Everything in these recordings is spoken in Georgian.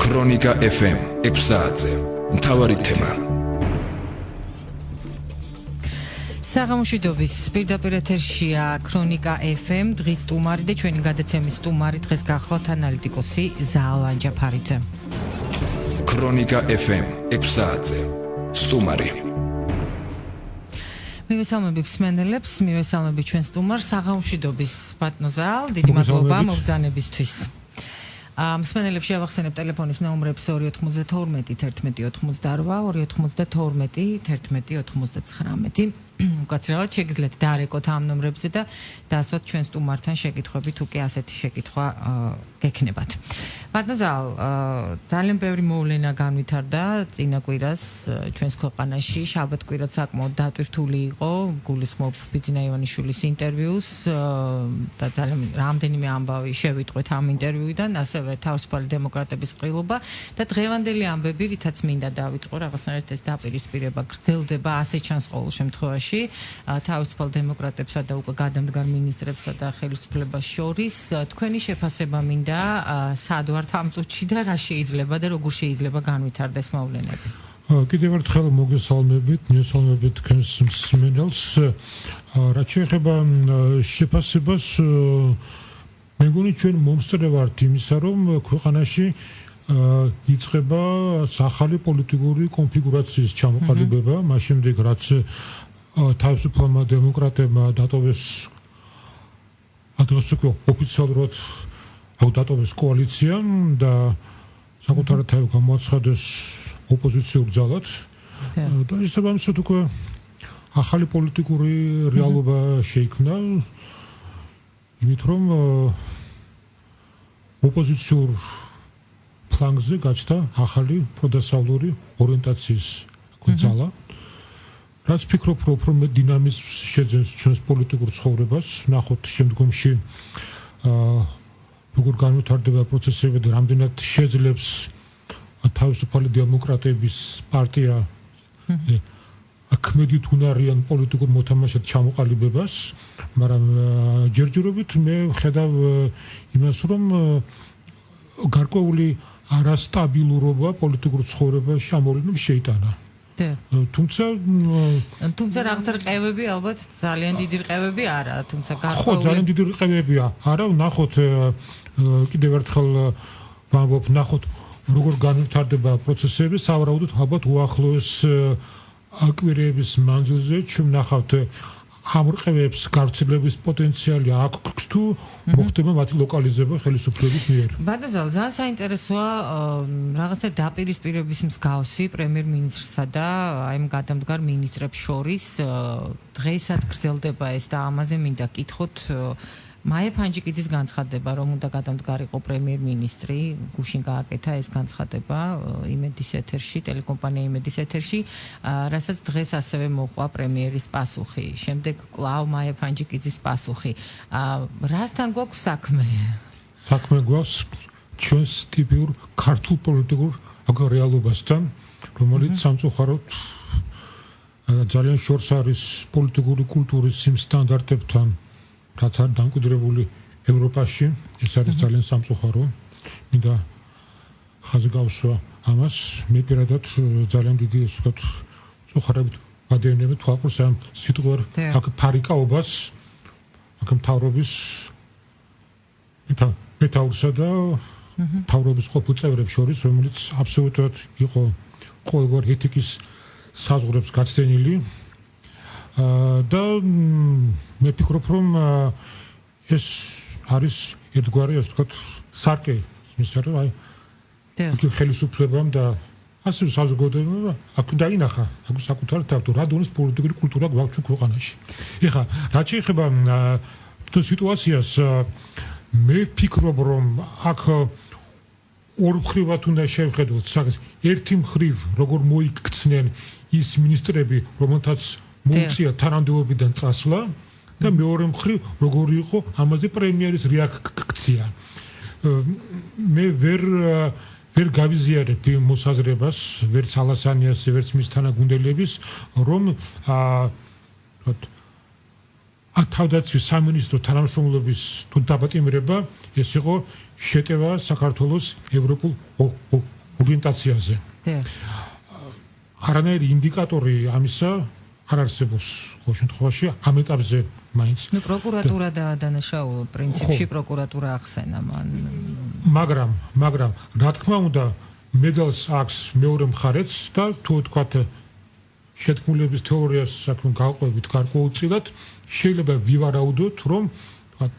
ქრონიკა FM 6 საათზე. მთავარი თემა. საღამოშვიდობის პირდაპირ ეთერშია ქრონიკა FM, დღის სტუმარი და ჩვენი გადაცემის სტუმარი დღეს გახლავთ ანალიტიკოსი ზაალ ანჯაფარიძე. ქრონიკა FM 6 საათზე. სტუმარი. მივესალმებით მსმენელებს, მივესალმებით ჩვენ სტუმარს, საღამოშვიდობის ბატონო ზაალ, დიდი მადლობა მოგზანებისთვის. მსმენელებს შევახსენებ ტელეფონის ნომრებს 292 1188 292 1199. უკაცრავად შეგიძლიათ დაარეკოთ ამ ნომრებზე და დაასვათ ჩვენ სტუმართან შეკითხვებით, უკვე ასეთი შეკითხვა გექნებათ. ბატონო ზაალ, ძალიან ბევრი მოვლენა განვითარდა წინა კვირას ჩვენს ქვეყანაში, შაბათ-კვირა საკმაოდ დატვირთული იყო, გულისხმობ ბიძინა ივანიშვილის ინტერვიუს და ძალიან რამდენიმე ამბავი შევიტყვეთ ამ ინტერვიუიდან, ასევე თავისუფალი დემოკრატების ყრილობა და დღევანდელი ამბები, რითაც მინდა დავიწყო, რაღაცნაირად ეს დაპირისპირება გრძელდება, ასე ჩანს ყოველ შემთხვევაში. თავისუფალ დემოკრატებსა და უკვე გადამდგარ მინისტრებსა და ხელისუფლებას შორის თქვენი შეფასება მინდა სად ვართ ამ წუთში და რა შეიძლება და როგორ შეიძლება განვითარდეს მოვლენები. კიდევ ერთხელ მოგესალმებით, მივესალმებით თქვენს მსმენელს. რაც შეეხება შეფასებას, მე მგონი ჩვენ მომსწრე ვართ იმისა, რომ ქვეყანაში იწყება ახალი პოლიტიკური კონფიგურაციის ჩამოყალიბება, მას შემდეგ რაც თავისუფალმა დემოკრატებმა დატოვეს ადრეს უკვე ოფიციალურად დატოვეს კოალიცია და საკუთარად გამოაცხადეს ოპოზიციურ ძალად და შესაბამისად უკვე ახალი პოლიტიკური რეალობა შეიქმნა, იმით რომ ოპოზიციურ ფლანგზე გაჩნდა ახალი პროდასავლური ორიენტაციის ძალა. რაც ფიქრობ, რომ უფრო მეტ დინამიზმს შეძენს ჩვენს პოლიტიკურ ცხოვრებას, ნახოთ შემდგომში როგორ განვითარდება პროცესები და რამდენად შეძლებს თავისუფალი დემოკრატების პარტია ქმედით უნარიან პოლიტიკურ მოთამაშედ ჩამოყალიბებას, მაგრამ ჯერჯერობით მე ვხედავ იმას, რომ გარკვეული არასტაბილურობა პოლიტიკურ ცხოვრებაში ამოვლინებს შეიტანა. თუმცა რაღაცა რყევები ალბათ ძალიან დიდი რყევები არა, თუმცა ხო, ძალიან დიდი რყევებია. არა, ნახოთ კიდევ ერთხელ ვამბობ, ნახოთ როგორ განვითარდება პროცესები, სავარაუდოდ ალბათ უახლოეს კვირების მანძილზე ჩვენ ნახავთ ამ რყევებს გავრცელების პოტენციალი აქვს თუ მოხდება მათი ლოკალიზება ხელისუფლების მიერ. ბატონო ზაალ, ძალიან საინტერესოა რაღაცა დაპირისპირების მსგავსი პრემიერ-მინისტრსა და აი ამ გადამდგარ მინისტრებს შორის დღესაც გრძელდება ეს და ამაზე მინდა კითხოთ. მაია ფანჯიკიძის განცხადება, რომ უნდა გადამდგარიყო პრემიერ-მინისტრი, გუშინ გააკეთა ეს განცხადება იმედის ეთერში, ტელეკომპანია იმედის ეთერში, რასაც დღეს ასევე მოყვა პრემიერის პასუხი. შემდეგ კვლავ მაია ფანჯიკიძის პასუხი. რასთან გვაქვს საქმე? საქმე გვაქვს ჩვენს ტიპიურ ქართულ პოლიტიკურ რეალობასთან, რომელიც სამწუხაროდ ძალიან შორს არის პოლიტიკური კულტურის იმ სტანდარტებთან, რაც არის დამკვიდრებული ევროპაში, ეს არის ძალიან სამწუხარო. მინდა ხაზი გავსვა ამას, მე პირადად ძალიან დიდი ეს ვთქვათ, წუხარებით ვადევნებ თვალყურს ამ სიტყვარ აქ ფარიკაობას, აქ მთავრობის მეთაურსა და მთავრობის ყოფილ წევრებს შორის, რომელიც აბსოლუტურად იყო ყოველგვარ ეთიკის საზღვრებს გაცდენილი. და მე ვფიქრობ, რომ ეს არის ერთგვარი, ასე ვთქვათ, სარკე იმისა, რომ აი ხელისუფლებამ და ასე საზოგადოებამ აქ დაინახა აქ საკუთარ თავად რა დონის პოლიტიკური კულტურა გვაქვს ჩვენ ქვეყანაში. ეხლა რაც შეეხება თუ სიტუაციას, მე ვფიქრობ, რომ აქ ორ მხრივად უნდა შევხედოთ. ერთი მხრივ როგორ მოიქცნენ ის მინისტრები, რომელთაც მოუწია თანამდებობიდან წასვლა და მეორე მხრივ როგორი იყო ამაზე პრემიერის რეაქცია. მე ვერ გავიზიარებ მოსაზრებას, ვერც ალასანიას, ვერც მის თანაგუნდელების, რომ თავდაცვის სამინისტრო თანამშრომლობის თუ დაპატიმრება ეს იყო შეტევა საქართველოს ევროპულ ორიენტაციაზე. არანაირი ინდიკატორი ამისა არ არსებობს ყოველ შემთხვევაში ამ ეტაპზე მაინც. ნუ პროკურატურა დაადანაშაულა პრინციპში პროკურატურა ახსენა მან. მაგრამ რა თქმა უნდა მედალს აქვს მეორე მხარეც და თუ თქვათ შეთქმულების თეორიას საქმე გავყვებით გარკვეულწილად შეიძლება ვივარაუდოთ რომ თქვათ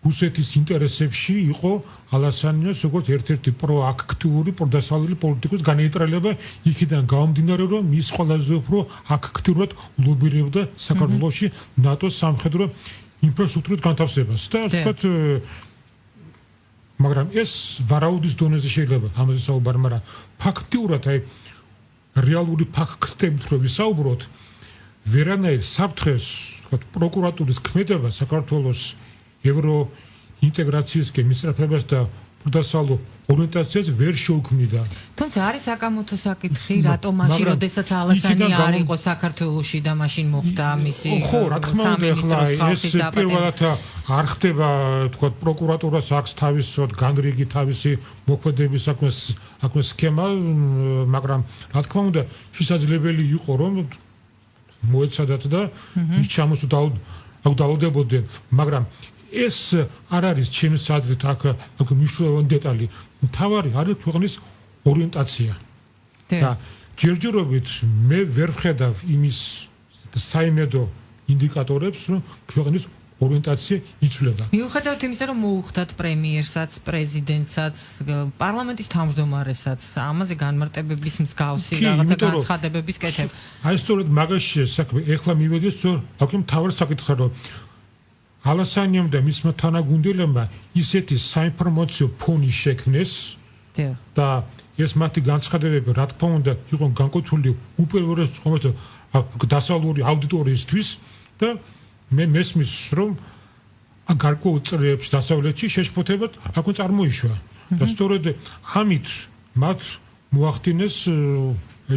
რუსეთის ინტერესებში იყო ალასანიას როგორც ერთ-ერთი პროაქტიური პროდასავლური პოლიტიკოს განეიტრალება იქიდან გამომდინარე რომ ის ყველაზე უფრო აქტიურად ლობირებდა საქართველოში ნატოს სამხედრო ინფრასტრუქტურის განთავსებას და თქვათ მაგრამ ეს ვარაუდის დონეზე შეიძლება ამაზე საუბარი მაგრამ ფაქტიურად აი რეალური ფაქტებით რო ვისაუბროთ ვერანაირ საფრთხეს თქვათ პროკურატურის ქმედება საქართველოს ევრო ინტეგრაციისკენ მისწრაფებას და პროდასალო ორიენტაციას ვერ შეუქმნიდა. თუმცა არის საკამათო საკითხი, რატომ მაშინ როდესაც ალასანი არ იყო საქართველოში და მაშინ მოხდა მისი ხო, რა თქმა უნდა, ახლა ეს პირველად არ ხდება, თქვათ, პროკურატურას აქვს თავისი განრიგი თავისი მოქმედების საქმე სქემა, მაგრამ რა თქმა უნდა, შესაძლებელი იყო რომ მოეცადათ და ის ჩამოსულდებოდნენ, მაგრამ ეს არ არის ჩემს აზრით აქ მნიშვნელოვანი დეტალი. მთავარი არის ქვეყნის ორიენტაცია. და ჯერჯერობით მე ვერ ვხედავ იმის საიმედო ინდიკატორებს, რომ ქვეყნის ორიენტაცია იცვლება. მიუხედავად იმისა, რომ მოუხდათ პრემიერსაც, პრეზიდენტსაც, პარლამენტის თავმჯდომარესაც, ამაზე განმარტებების მსგავსი რაღაცა განცხადებების კეთებ. აი სწორედ მაგაშია საქმე. ეხლა მივედით აქ მთავარ საკითხზე რომ ალასანიამ და მისმა თანაგუნდელებმა ისეთი საინფორმაციო ფონი შექმნეს და ეს მათი განცხადებები რა თქმა უნდა იყო განკუთვნილი უპირველეს დასავლური აუდიტორიისთვის და მე მესმის რომ გარკვეულ წრეებში დასავლეთში შეშფოთებად აქ წარმოიშვა და სწორედ ამით მათ მოახდინეს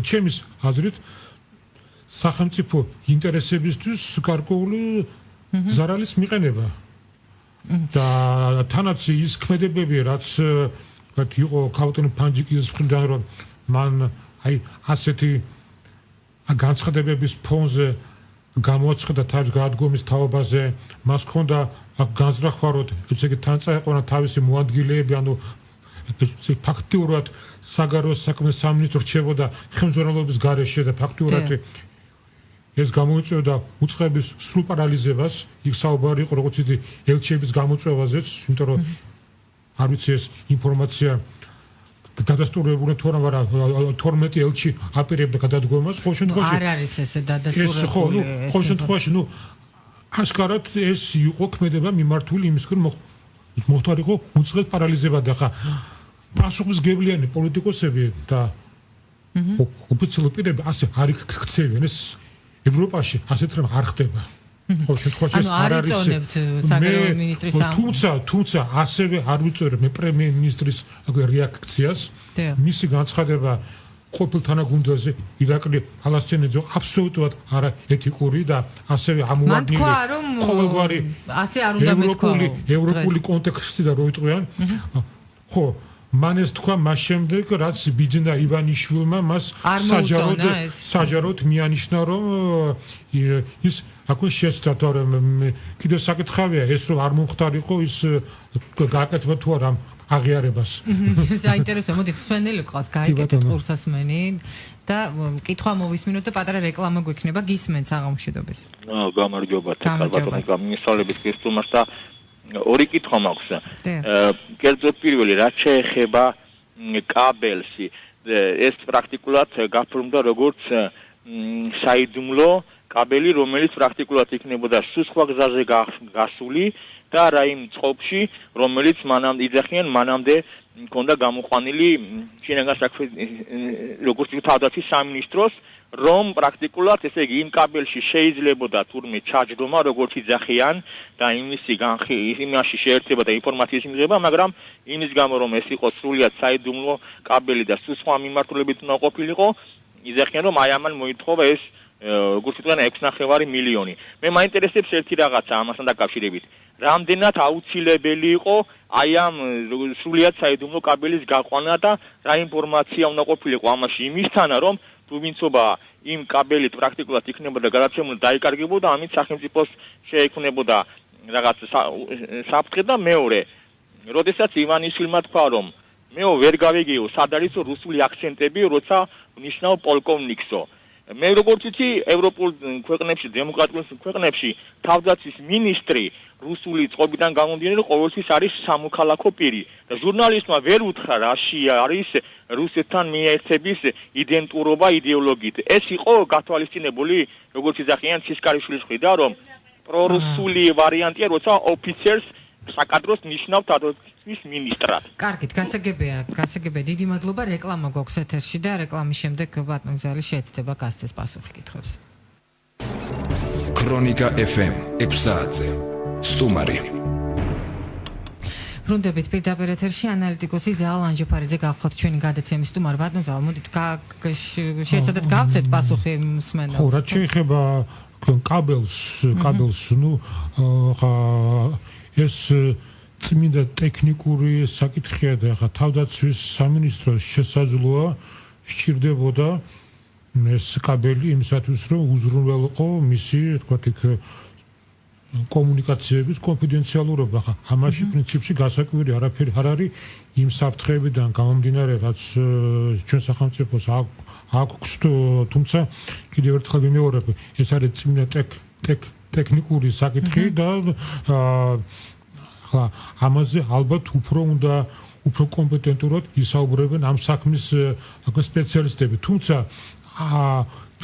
ჩემის აზრით სახელმწიფო ინტერესებისთვის გარკვეული ზარალის მიყენება და თანაც ის ქმედებები რაც ვთქვათ იყო ქალბატონი ფანჯიკიძის მხრიდან რომ მან აი ასეთი განცხადებების ფონზე გამოაცხადა თავის გადადგომის თაობაზე მას ჰქონდა განზრახვა რომ ესე იგი თან წაეყვანა თავისი მოადგილეები ანუ ფაქტიურად საგარეო საქმეთა სამინისტრო რჩებოდა ხელმძღვანელობის გარეშე და ფაქტიურად ეს გამოიწვევდა უწყების სრულ პარალიზებას, იქ საუბარი იყო როგორც იცი ელჩების გამოწვევაზეც, იმიტომ რომ არ ვიცი ეს ინფორმაცია დადასტურებული თუ არა, მაგრამ 12 ელჩი აპირებდა გადადგომას, ყოველ შემთხვევაში არ არის ესე დადასტურებული. ყოველ შემთხვევაში, აშკარად ეს იყო ქმედება მიმართული იმის კენ მოხდარიყო უწყების პარალიზება და ხა პასუხისმგებლიანი პოლიტიკოსები და ოფიციალური პირები ასე არ იქცევიან ეს ევროპაში ასეთ რამ არ ხდება. ყოველ შემთხვევაში ეს არ არის. საგარეო მინისტრის თუმცა ასევე არ ვიწევ მე პრემიერ-მინისტრის რეაქციას. მისი განცხადება ყოფილ თანაგუნდელზე ირაკლი ალასცენიძე აბსოლუტურად არაეთიკური და ასევე ამოვარდნილი ყოველგვარი ასე არ უნდა მეთქვა ევროპული კონტექსტი და რო იტყვიან ხო მან ეს თქვა მას შემდეგ რაც ბიძინა ივანიშვილმა მას საჯაროდ მიანიშნა რომ ის აკვე შეცდა თორემ კიდევ საკითხავია ეს რომ არ მომხდარიყო ის გააკეთება თუ არა აღიარებას საინტერესო მოდი სვენელი ყავს გაიგეთეთ ყურსასმენი და კითხვა მოვისმინოთ და პატარა რეკლამა გვექნება გისმენთ საღამოშვიდობის გამარჯობა თქარბატონი გამისვალებით გესტუმარს და ორი კითხვა მაქვს. კერძო პირველი რაც შეეხება კაბელს ეს პრაქტიკულად გაფორმდა როგორც საიდუმლო კაბელი რომელიც პრაქტიკულად იქნებოდა სხვა გზაზე გასული და რაიმ წყობში რომელიც მანამდე იძახიან მანამდე მქონდა გამოყვანილი შინაგან საქმე როგორც თავდაცვის სამინისტროს რომ პრაქტიკულად ესე იგი იმ კაბელში შეიძლებოდა თურმე ჩაჯდომა როგორც იძახიან და იმაში შეერთება და ინფორმაციის მიღება მაგრამ იმის გამო რომ ეს იყო სრულიად საიდუმლო კაბელი და სხვა მიმართულებით უნდა ყოფილიყო იძახიან რომ აი ამან მოითხოვა ეს როგორც თქვენ 6.5 მილიონი მე მაინტერესებს ერთი რაღაცა ამასთან დაკავშირებით რამდენად აუცილებელი იყო აი ამ სრულიად საიდუმლო კაბელის გაყვანა და რა ინფორმაცია უნდა ყოფილიყო ამაში იმისთანა რომ პროვინცობა იმ კაბელით პრაქტიკულად იქნებოდა გადაცემული დაიკარგებოდა ამით სახელმწიფოს შეექმნებოდა რაღაც საფრთხე და მეორე როდესაც ივანიშვილმა თქვა რომ მეო ვერ გავიგეო სად არის რუსული აქცენტები როცა ნიშნავ პოლკოვნიკსო მე როგორც ვიცი ევროპულ ქვეყნებში დემოკრატიულ ქვეყნებში თავდაცვის მინისტრი რუსული წყობიდან გამომდინარე ყოველთვის არის სამოქალაქო პირი და ჟურნალისტმა ვერ უთხრა რაში არის რუსეთთან მიერთების იდენტურობა იდეოლოგიით ეს იყო გათვალისწინებული როგორც იძახიან ცისკარიშვილის მხრიდან რომ პრორუსული ვარიანტია როცა ოფიცერს საკადროს ნიშნავ თავდაცვის მინისტრად. კარგით, გასაგებია, დიდი მადლობა. რეკლამა გვაქვს ეთერში და რეკლამის შემდეგ ბატონ ზალი შეეცდება გასცეს პასუხი კითხვებს. ქრონიკა FM 6 საათზე. სტუმარი. ბრუნდებით პირდაპირ ეთერში ანალიტიკოსი ზალ ანჯეფარიძე გახლავთ ჩვენი გადაცემის სტუმარი. ბატონ ზალ, მოდით შეეცადეთ გავცეთ პასუხი მსმენელს. ხო, რაც შეეხება კაბელს, ნუ ხა ეს წმინდა ტექნიკური საკითხია და ხა თავდაცვის სამინისტროს შესაძლოა სჭირდებოდა ეს კაბელი იმისათვის რომ უზრუნველყო მისი თქვა იქ კომუნიკაციების კონფიდენციალურობა ხა ამაში პრინციპში გასაკვირი არაფერი არ არის იმ საფრთხეებიდან გამომდინარე რაც ჩვენ სახელმწიფოს აქვს თუმცა კიდევ ერთხელ ვიმეორებ ეს არის წმინდა ტექნიკური საკითხი და ხა ამაზე ალბათ უფრო კომპეტენტურად ისაუბრებენ ამ საქმის სპეციალისტები თუმცა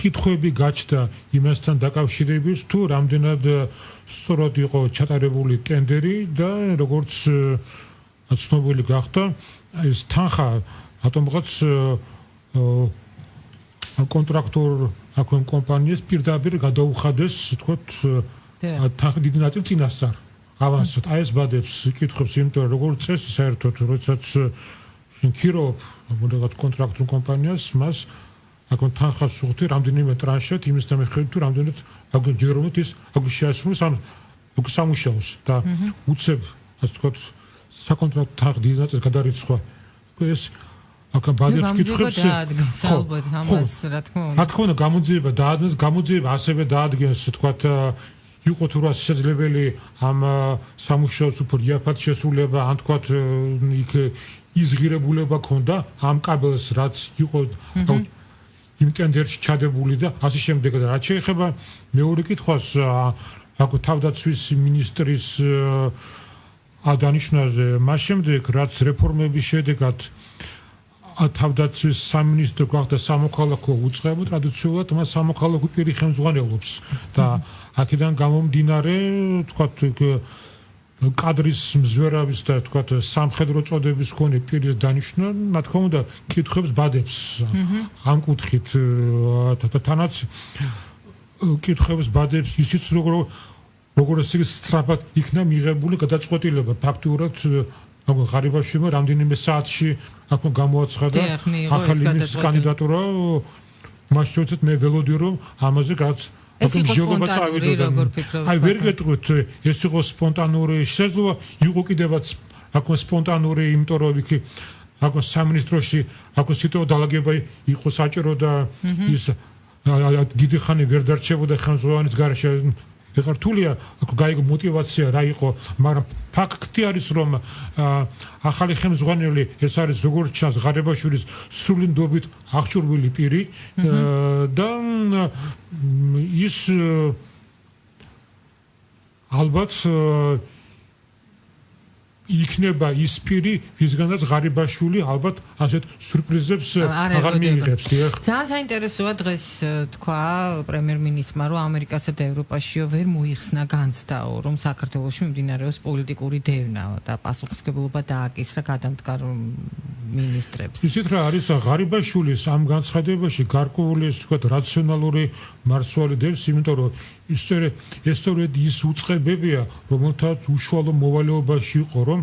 კითხვები გაჩნდა იმასთან დაკავშირებით თუ რამდენად სწორად იყო ჩატარებული ტენდერი და როგორც ცნობილი გახდა ეს თანხა რატომღაც კონტრაქტორ აქვენ კომპანიას პირდაპირ გადაუხადეს თქვათ თანხა დიდი ნაწილი წინასწარ ავანსად აი ეს ბადებს კითხებს იმიტომ როგორც წესი საერთოდ როდესაც ქირობ მოდელად კონტრაქტორ კომპანიას მას აქ თანხას უხდი რამდენიმე ტრანშად იმის დამხევით თუ რამდენად აქ ჯერომეთ ის აქ შეასრულოს ან აქ სამუშაოს და უცებ ასე თქვათ საკონტრაქტო თანხა დიდი ნაწილი გადარიცხვა ეს აქ ბადებს კითხებს ალბათ ამას რა თქმა უნდა რა თქმა უნდა გამოძიება ასევე დაადგენს თქვათ იყო თუ რა შესაძლებელი ამ სამუშაოს უფრო იაფად შესრულება ან თქვათ იქ იზღირებულება ქონდა ამ კაბელს რაც იყო იმ ტენდერში ჩადებული და ასე შემდეგ და რაც შეეხება მეორე კითხვას აქ თავდაცვის მინისტრის დანიშნულზე მას შემდეგ რაც რეფორმების შედეგად თავდაცვის სამინისტრო გახდა სამოქალაქო უწყება ტრადიციულად მას სამოქალაქო პირი ხელმძღვანელობს და აქედან გამომდინარე თქვათ კადრის მზვერავის და თქვათ სამხედრო წოდების მქონე პირის დანიშნვა რა თქმა უნდა კითხვებს ბადებს ამ კუთხით თანაც კითხვებს ბადებს ისიც როგორც სწრაფად იქნა მიღებული გადაწყვეტილება ფაქტურად ღარიბაშვილმა რამდენიმე საათში აქ გამოაცხადა ახალი ministrs კანდიდატურა მას შეუძლეთ მე ველოდი რომ ამაზე რაც ეს იყო სპონტანური როგორ ფიქრობთ აი ვერ გეტყვით ეს იყო სპონტანური შესაძლოა იყო კიდევაც აქ სპონტანური იმიტომ რომ იქ აქ სამინისტროში აქ სიტუაცია დალაგება იყო საჭირო და ის დიდი ხანი ვერ დარჩებოდა ხელმძღვანელის გარეშე ეხლა რთულია აქ გაიგო мотивация რა იყო მაგრამ ფაქტი არის რომ ახალი ხელმძღვანელი ეს არის როგორც ჩანს ღარიბაშვილის სრული ნდობით აღჭურვილი პირი და ის ალბათ იქნება ის პირი ვისგანაც ღარიბაშვილი ალბათ ასეთ სურპრიზებს აღარ მიიღებს ძალიან საინტერესოა დღეს თქვა პრემიერ-მინისტრმა რომ ამერიკასა და ევროპაშიო ვერ მოიხსნა განცდაო რომ საქართველოში მიმდინარეობს პოლიტიკური დევნა და პასუხისმგებლობა დააკისრა გადამდგარ მინისტრებს ისეთ რა არის ღარიბაშვილის ამ განცხადებაში გარკვეული თქვა რაციონალური მარცვალი დევს იმიტომ რომ ისტორიად ის უწყებებია რომელთაც უშუალო მოვალეობაში იყო რომ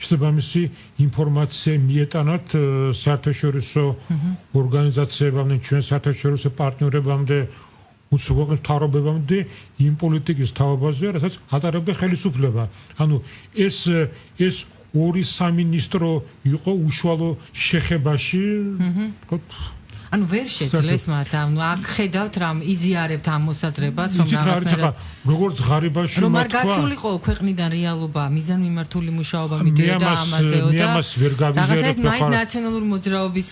შესაბამისი ინფორმაცია მიეტანათ საერთაშორისო ორგანიზაციებამდე ჩვენ საერთაშორისო პარტნიორებამდე უცხოურ მთავრობებამდე იმ პოლიტიკის თავობაზე, რასაც ატარებდა ხელისუფლება. ანუ ეს ორი სამინისტრო იყო უშუალო შეხებაში, ანუ ვერ შეძლეს მათ, ანუ აქ ხედავთ რამ იზიარებთ ამ მოსაზრებას, რომ რაღაცნაირად როგორც ღარიბაში რომ არ გასულიყო ქვეყნიდან რეალობა, მიზანმიმართული მუშაობა მიდიოდა ამაზეო და რაღაცა მაინც ნაციონალური მოძრაობის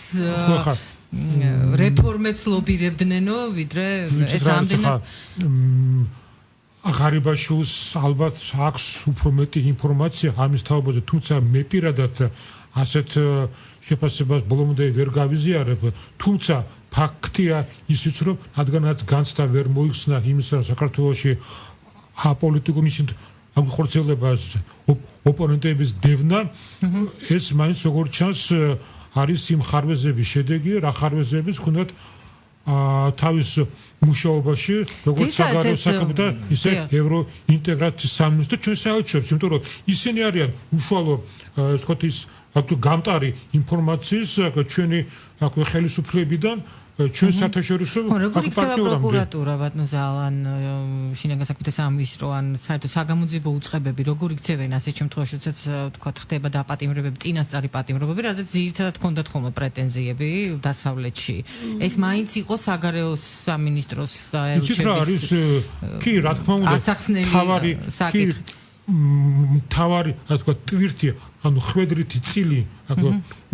რეფორმებს ლობირებდნენო, ვიდრე ეს რამდენად ღარიბაშვილს ალბათ აქვს უფრო მეტი ინფორმაცია ამის თაობაზე, თუმცა მე პირადად ასეთ შეფასებას ბოლომდე ვერ გავიზიარებ, თუმცა ფაქტია ისიც, რომ რადგანაც განცდა ვერ მოიხსნა იმისა, რომ საქართველოში აპოლიტიკური აღხორციელება ოპონენტების დევნა, ეს მაინც როგორც ჩანს არის იმ ხარვეზების შედეგი, რა ხარვეზების ჰქონდათ თავის მუშაობაში, როგორც საგარეო საქმეთა, ისე ევროინტეგრაციის სამინისტრო ჩვენ საერთოდ, იმიტომ რომ ისინი არიან უშუალო, ვთქვათ ის გამტარი ინფორმაციის ჩვენი ხელისუფლებიდან ჩვენ საერთაშორისო როგორ იქცევა პროკურატურა ბატონო ზალან შინაგან საქმეთა სამინისტრო ან საერთოდ საგამოძიებო უწყებები როგორ იქცევენ ასეთ შემთხვევაში როდესაც ვთქვათ ხდება დაპატიმრებები წინასწარი პატიმრობები რაზეც ძირითადად ჰქონდათ ხოლმე პრეტენზიები დასავლეთში ეს მაინც იყო საგარეო სამინისტროს არის კი რა თქმა უნდა თავარი რა თქვა ტვირთი ანუ ხვედრითი წილი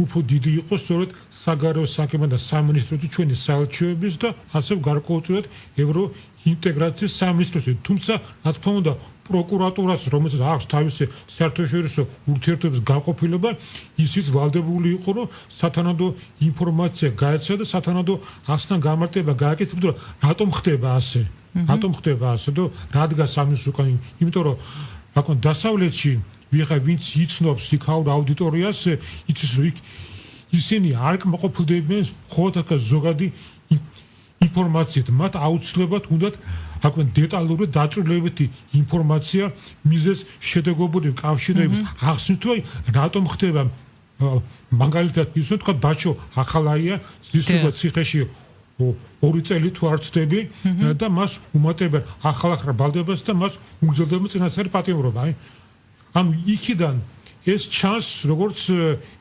უფრო დიდი იყო სწორედ საგარეო საქმეთა სამინისტროთი ჩვენი საელჩოების და ასე გარკვეულწილად ევროინტეგრაციის სამინისტროსი თუმცა რა თქმა უნდა პროკურატურას რომელსაც აქვს თავისი საერთაშორისო ურთიერთობების განყოფილება ისიც ვალდებული იყო რომ სათანადო ინფორმაცია გაეცა და სათანადო ასთან გამარტება გააკეთებდა რომ რატომ ხდება ასე და რადგან სამის უკან იმიტომ რომ რაკონ დასავლეთში ვინც იცნობს იქაურ აუდიტორიას იცის რომ ისინი არ კმაყოფილდებიან მხოლოდ ზოგადი ინფორმაციით მათ აუცილებლად უნდათ აკონ დეტალური დაწვრილებითი ინფორმაცია მიზეს შედეგობრივი კავშირების ახსნით რატომ ხდება მაგალითად ისე თქვა ბაჩო ახალაია ზისუგა ციხეში 2 წელი თუ არ ცდები და მას უმატებენ ახალ ბრალდებას და მას უგზავდება წინასწარი პატიმრობა ანუ იქიდან ეს ჩანს როგორც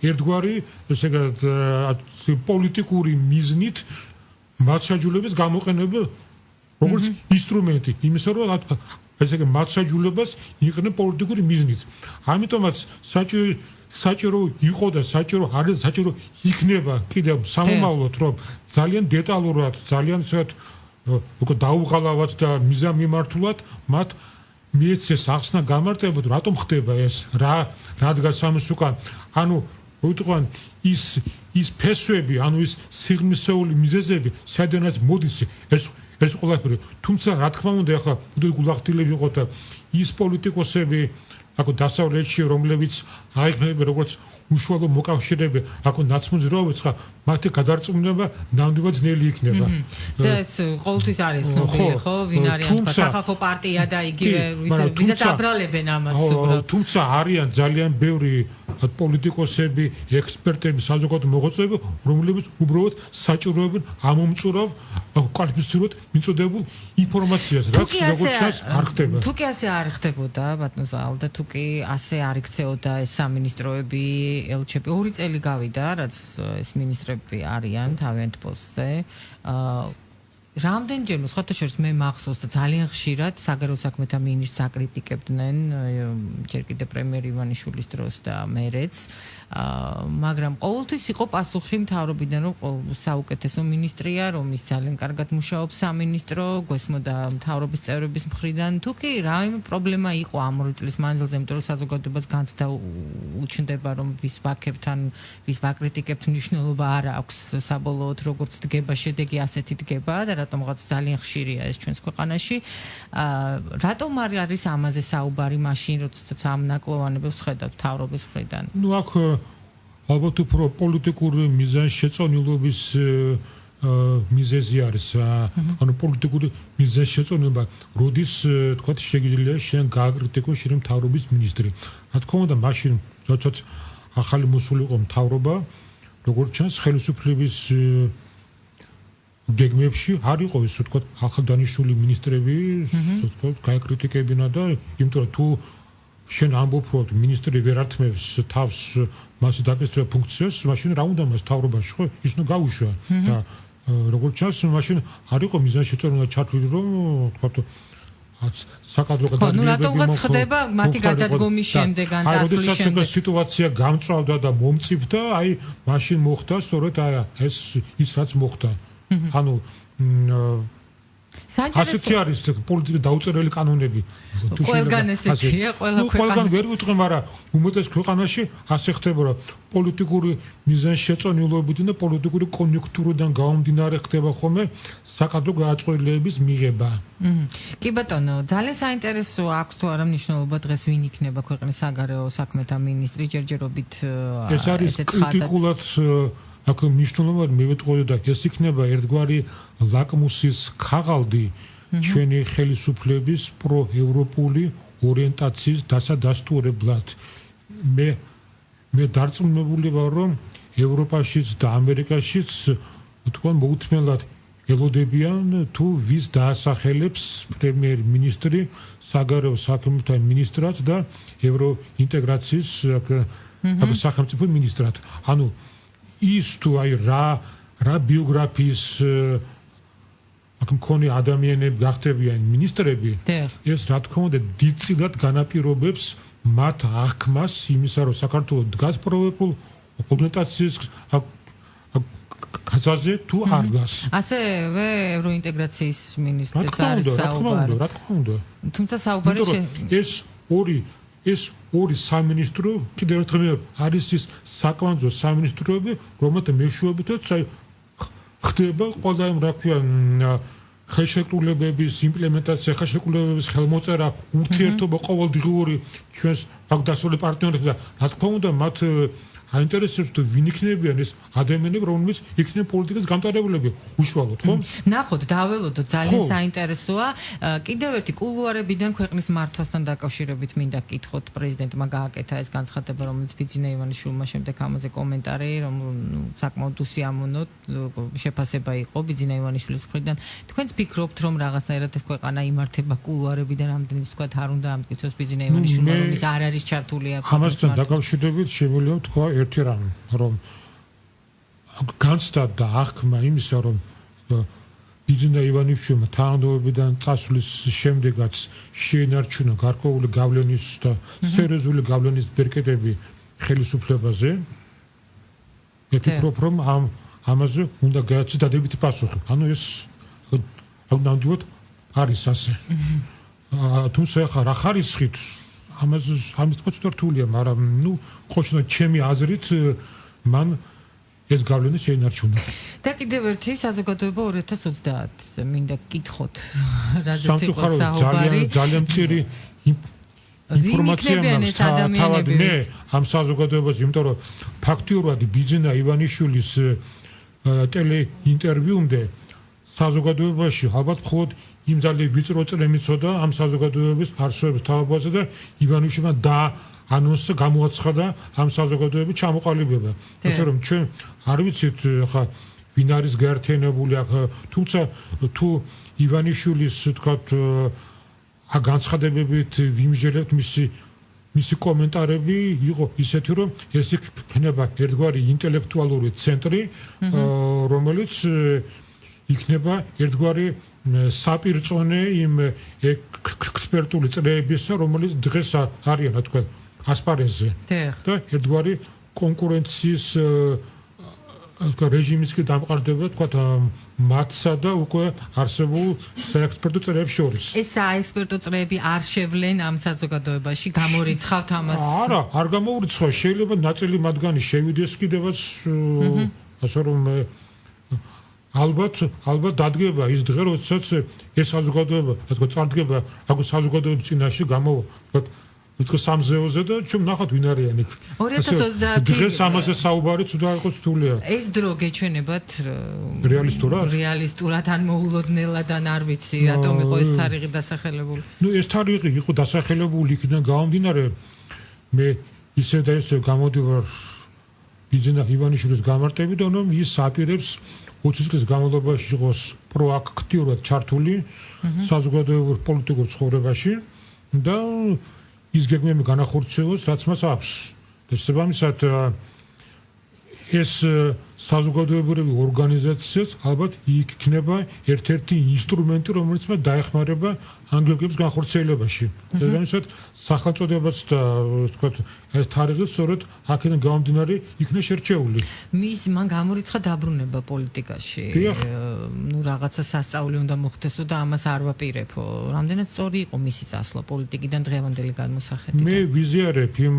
ერთგვარი ესე ვთქვათ პოლიტიკური მიზნით მართლმსაჯულების გამოყენება როგორც ინსტრუმენტი იმისა რომ ესე იგი მართლმსაჯულებას იყენებენ პოლიტიკური მიზნით ამიტომაც საჭირო იყო და საჭირო არის საჭირო იქნება კიდევ სამომავლოდ რომ ძალიან დეტალურად ძალიან ისეთ უკვე დაუღალავად და მიზანმიმართულად მათ მიეცეს ახსნა გამარტება რატომ ხდება ეს რადგან სამის უკან ანუ ვიტყვან ის ფესვები ანუ ის სიღრმისეული მიზეზები სადანაც მოდის ეს ყველაფერი თუმცა რა თქმა უნდა ახლა გულახდილები იყო და ის პოლიტიკოსები აკო დასავლეთში რომლებიც აიხმებენ როგორც უშუალო მოკავშირეები აკო ნაცმოძრაობებს ხა მათი გადარწმუნება ნამდვილად ძნელი იქნება და ეს ყოველთვის არის ცნობილი ხო ვინ არიან თქვა სახალხო პარტია და იგივე ვინც აბრალებენ ამას უბრალოდ თუმცა არიან ძალიან ბევრი პოლიტიკოსები ექსპერტები საზოგადო მოღვაწეები რომლებიც უბრალოდ საჭიროებენ ამომწურავ კვალიფიცირებულ მიწოდებულ ინფორმაციას რაც როგორც ჩანს არ ხდება თუ კი ასე არ ხდებოდა ბატონო ზალ და თუ კი ასე არ იქცეოდა ეს სამინისტროები ელჩები 2 წელი გავიდა რაც ეს მინისტრები არიან თავიანთ პოსტზე რამდენჯერმე სხვათაშორის მე მახსოვს და ძალიან ხშირად საგარეო საქმეთა მინისტრს აკრიტიკებდნენ ჯერ კიდევ პრემიერ ივანიშვილის დროს და მერეც მაგრამ ყოველთვის იყო პასუხი მთავრობიდან რომ საუკეთესო მინისტრია რომ ის ძალიან კარგად მუშაობს სამინისტრო გვესმოდა მთავრობის წევრების მხრიდან თუ კი რაიმე პრობლემა იყო ამ 2 წლის მანძილზე იმიტომ რომ საზოგადოებას განცდა უჩნდება რომ ვის ვაქებთ ან ვის ვაკრიტიკებთ მნიშვნელობა არ აქვს საბოლოოდ როგორც დგება შედეგი ასეთი დგება და რატომღაც ძალიან ხშირია ეს ჩვენს ქვეყანაში რატომ არის ამაზე საუბარი მაშინ როდესაც ამ ნაკლოვანებებს ხედავთ მთავრობის მხრიდან ნუ აქ ალბათ უფრო პოლიტიკური მიზანშეწონილობის მიზეზი არის ანუ პოლიტიკური მიზანშეწონილობა როდის თქვა შეგიძლია შენ გააკრიტიკო შენ მთავრობის მინისტრი რა თქმა უნდა მაშინ როდესაც ახალი მოსულიყო მთავრობა როგორც ჩანს ხელისუფლების გეგმებში არ იყო ისე თქვა ახალდანიშნული მინისტრები, თქვა გაეკრიტიკებინა და იმიტომ რომ თუ შენ ამბობ რომ მინისტრი ვერ ართმევს თავს მასზე დაკისრებულ ფუნქციას, მაშინ რა უნდა მას თავრობაში ხო ის ნუ გაუშვა და როგორც ჩანს მაშინ არ იყო მიზანშეწონილ ჩათვლილი რომ თქვა საკადრო გადადგმებები ხო, რატომღაც ხდება მათი გადადგომის შემდეგ ან წასვლის შემდეგ. ეს სიტუაცია გამწვავდა და მომწიფდა, აი მაშინ მოხდა სწორედ ეს ის რაც მოხდა. ანუ ასეთი არის პოლიტიკური დაუწერელი კანონები. ყველგან ესეთია, ყველა ქვეყანაში. ყველგან ვერ ვიტყვი, მაგრამ უმეტეს ქვეყანაში ასე ხდება, რომ პოლიტიკური მიზანშეწონილობიდან და პოლიტიკური კონიუნქტურიდან გამომდინარე ხდება ხოლმე საკადრო გადაწყვეტილების მიღება. კი ბატონო, ძალიან საინტერესო აქვს თუ არა მნიშვნელობა დღეს ვინ იქნება ქვეყნის საგარეო საქმეთა მინისტრი ჯერჯერობით ეს არის კრიტიკულად აქ მნიშვნელოვანი მე ვიტყოდი და ეს იქნება ერთგვარი ლაკმუსის ქაღალდი ჩვენი ხელისუფლების პროევროპული ორიენტაციის დასადასტურებლად. მე დარწმუნებული ვარ რომ ევროპაშიც და ამერიკაშიც თქვენ მოუთმენლად ელოდებიან თუ ვის დაასახელებს პრემიერ-მინისტრი საგარეო საქმეთა მინისტრად და ევროინტეგრაციის სახელმწიფო მინისტრად. ანუ ის თუ აი რა ბიოგრაფიის აქ მქონე ადამიანები გახდებიან მინისტრები, ეს რა თქმა უნდა დიდწილად განაპირობებს მათ აღქმას იმისა, რომ საქართველოს დგას პროევროპულ ორიენტაციის გაზაზე თუ არ დგას. ასევე ევროინტეგრაციის მინისტრიც არის საუბარი. რა თქმა უნდა. თუმცა საუბარი ეს ორი სამინისტრო კიდევ ერთხელ არის ის საკვანძო სამინისტროები, რომელთა მეშვეობითაც ხდება ყველა იმ რა ქვია ხელშეკრულებების იმპლემენტაცია, ხელშეკრულებების ხელმოწერა, ურთიერთობა ყოველდღიური ჩვენს აღდასავლეთ პარტნიორებთან და რა თქმა უნდა მათ აინტერესებს თუ ვინ იქნებიან ეს ადამიანები, რომლებიც იქნებ პოლიტიკის გამტარებელები უშუალოდ, ხო? ნახოთ, დაველოდოთ, ძალიან საინტერესოა. კიდევ ერთი კულუარებიდან ქვეყნის მართვასთან დაკავშირებით მინდა გკითხოთ, პრეზიდენტმა გააკეთა ეს განცხადება, რომელიც ბიძინა ივანიშვილმა შემდეგ ამაზე კომენტარი, რომ საკმაოდ უსიამოვნო შეფასება იყო ბიძინა ივანიშვილის მხრიდან. თქვენც ფიქრობთ, რომ რაღაცნაირად ეს ქვეყანა იმართება კულუარებიდან, ამდენიც თქვა არ უნდა ამტკიცოს ბიძინა ივანიშვილმა, რომ ის არ არის ჩართული აქ. ამასთან დაკავშირებით შემიძლია თქვა ერთი რამ, რომ განცდა და აღქმა იმისა, რომ ბიძინა ივანიშვილმა თანამდებობიდან წასვლის შემდეგაც შეინარჩუნა გარკვეული გავლენის და სერიოზული გავლენის ბერკეტები ხელისუფლებაზე. მე ვფიქრობ, რომ ამაზე უნდა გააცეს დადებითი პასუხი. ანუ ეს ნამდვილად არის ასე. თუმცა ახლა რა ხარისხით ამის თქმა რთულია, მაგრამ ნუ ყოველთვის ჩემი აზრით მან ეს გავლენა შეინარჩუნა. და კიდევ ერთი საზოგადოება 2030-ზე მინდა გკითხოთ, რაზეც იყო საუბარი. ძალიან მწირი ინფორმაცია მაქვს ამ საზოგადოებაზე, იმიტომ რომ ფაქტიურად ბიძინა ივანიშვილის ტელეინტერვიუმდე საზოგადოებაში ალბათ მხოლოდ იმ ძალიან ვიწრო წრემიცოდა ამ საზოგადოების არსებობის თავაზე და ივანიშვილმა დაანონსა გამოაცხადა ამ საზოგადოების ჩამოყალიბება. ასე რომ ჩვენ არ ვიცით ხა ვინ არის გაერთიანებული აქ, თუმცა თუ ივანიშვილის თქვათ განცხადებებით ვიმჟელებთ მისი კომენტარები იყო ისეთი, რომ ეს იქნება ერთგვარი ინტელექტუალური ცენტრი, რომელიც იქნება ერთგვარი საპირწონე იმ ექსპერტული წრეებისა, რომელიც დღეს არიან თქვენ ასპარეზზე. და ერთგვარი კონკურენციის რეჟიმისკენ დამყარდება თქვათ მათსა და უკვე არსებულ საექსპერტო წრეებს შორის. ეს საექსპერტო წრეები არ შევლენ ამ საზოგადოებაში, გამორიცხავთ ამას? არა, არ გამოურიცხავ, შეიძლება ნაწილი მათგანი შევიდეს კიდევაც ასე რომ ალბათ დადგება ის დღე, როდესაც ეს საზოგადოება, ასე ვთქვათ, წარდგება აქ საზოგადოების წინაშე გამოვა, ვთქვათ, სამზეოზე და ჩვენ ნახოთ ვინ არიან იქ. 2030 დღეს ამაზე საუბარი ცუდა იყოს თულია. ეს დრო გეჩვენებათ რეალისტურად? რეალისტურად ან მოულოდნელად ან არ ვიცი, რატომ იყო ეს თარიღი დასახელებული. ნუ ეს თარიღი იყო დასახელებული იქიდან გამომდინარე, მე ისე და ისე გამოდივარ ბიძინა ივანიშვილის გამარტივი და რომ ის აპირებს 20 წლის განმავლობაში იყოს პროაქტიურად ჩართული საზოგადოებრივ პოლიტიკურ ცხოვრებაში და ის გეგმები განახორციელოს, რაც მას აქვს. და შესაბამისად ეს საზოგადოებრივი ორგანიზაციაც ალბათ იქნება ერთ-ერთი ინსტრუმენტი, რომელიც მას დაეხმარება ამ გეგმების განხორციელებაში. შესაბამისად სახელწოდებაც და ვთქვათ ეს თარიღი სწორედ აქედან გამომდინარე იქნა შერჩეული. მან გამორიცხა დაბრუნება პოლიტიკაში. ნუ რაღაცა სასწაული უნდა მოხდესო და ამას არ ვაპირებო. რამდენად სწორი იყო მისი წასვლა პოლიტიკიდან დღევანდელი გადმოსახედიდან? მე ვიზიარებ იმ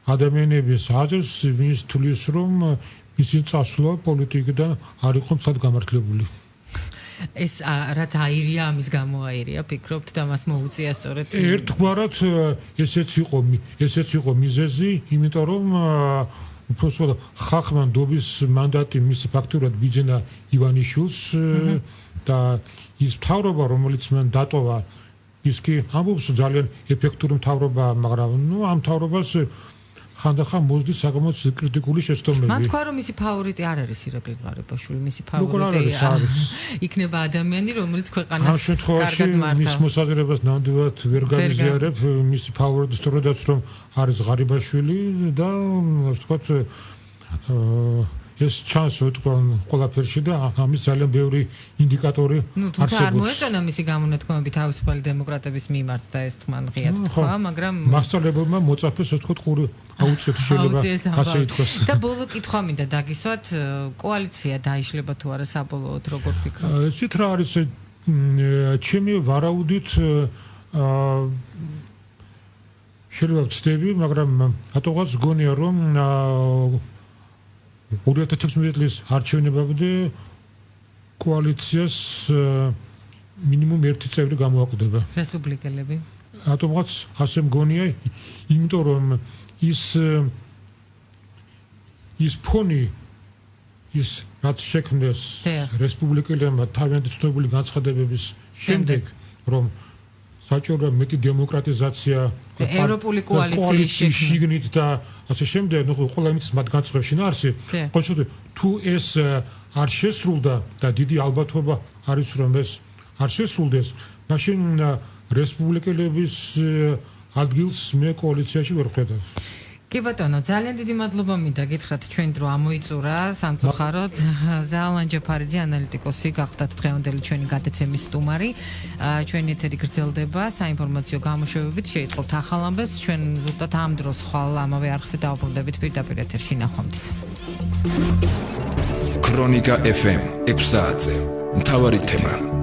ადამიანების აზრს, ვინც თulis რომ მისი წასვლა პოლიტიკიდან არ იყო მთლად გამართლებული. ეს რაც აირია ამის გამო აირია, ფიქრობთ და მას მოუწია სწორედ ერთგვარად ესეც იყო მიზეზი, იმიტომ რომ უბრალოდ ხალხმა ნდობის მანდატი მისი ფაქტურად ბიძინა ივანიშვილს და ის მთავრობა, რომელიც მან დატოვა, ის კი ამბობს ძალიან ეფექტური მთავრობაა, მაგრამ ნუ ამ მთავრობას ხანდახან მოსდის საკმაოდ კრიტიკული შეცდომები. მან თქვა რომ მისი ფავორიტი არ არის ირაკლი ღარიბაშვილი, მისი ფავორიტი იქნება ადამიანი, რომელიც ქვეყანას კარგად მართავს. მის მოსაზრებას ნამდვილად ვერ გავიზიარებ, მისი ფავორიტი სწორედაც რომ არის ღარიბაშვილი და ვთქვათ ეს ჩანს ყველაფერში და ამის ძალიან ბევრი ინდიკატორი არსებობს. არ მოეწონა მისი გამონათქვამები თავისუფალი დემოკრატების მიმართ და ეს თმან ღიად თქვა, მაგრამ მასწავლებელმა მოწაფეს ვთქვათ ყური აუწიეთ შეიძლება ასე ითქვას. და ბოლო კითხვა მინდა დაგისვათ, კოალიცია დაიშლება თუ არა საბოლოოდ, როგორ ფიქრობთ? ისეთ რა არის ჩემი ვარაუდით შეიძლება ვცდები, მაგრამ რატოღაც გონია რომ 2016 წლის არჩევნებამდე კოალიციას მინიმუმ ერთი წევრი გამოაკვდება. რესპუბლიკელები. რატომღაც ასე მგონია, იმიტომ რომ ის ფონი ის რაც შექმნეს რესპუბლიკელებმა თავიანთი ცნობილი განცხადებების შემდეგ, რომ საჭიროა მეტი დემოკრატიზაცია ევროპული კოალიციის შიგნით და ასე შემდეგ, ნუ ყველა იმის მათ განცხადებში ნარსი. ხოლმე თუ ეს არ შესრულდა და დიდი ალბათობა არის რომ ეს არ შესრულდეს, მაშინ რესპუბლიკელების ადგილს მე კოალიციაში ვერ ხედავ. კი ბატონო, ძალიან დიდი მადლობა მინდა გითხრათ ჩვენ დრო ამოიწურა სამწუხაროდ. ზალან ჯაფარიძე ანალიტიკოსი გახდათ დღევანდელი ჩვენი გადაცემის სტუმარი. ჩვენი ეთერი გრძელდება საინფორმაციო გამოშვებებით, შეიტყობთ ახალ ამბებს. ჩვენ ზუსტად ამ დროს ხვალ ამავე არხზე დავბრუნდებით პირდაპირ ეთერში ნახვამდის. ქრონიკა FM 6 საათზე. მთავარი თემა